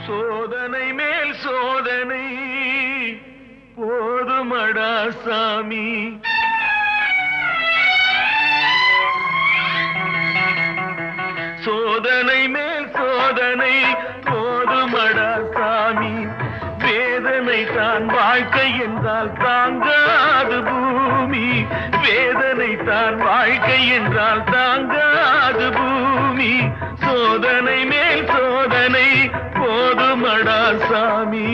சோதனை மேல் சோதனை போதுமடா சாமி. சோதனை மேல் சோதனை போதுமடா சாமி. வேதனை தான் வாழ்க்கை என்றால் தாங்காது பூமி. வேதனை தான் வாழ்க்கை என்றால் தாங்காது பூமி. சோதனை மேல் சோதனை போதுமடா சாமி.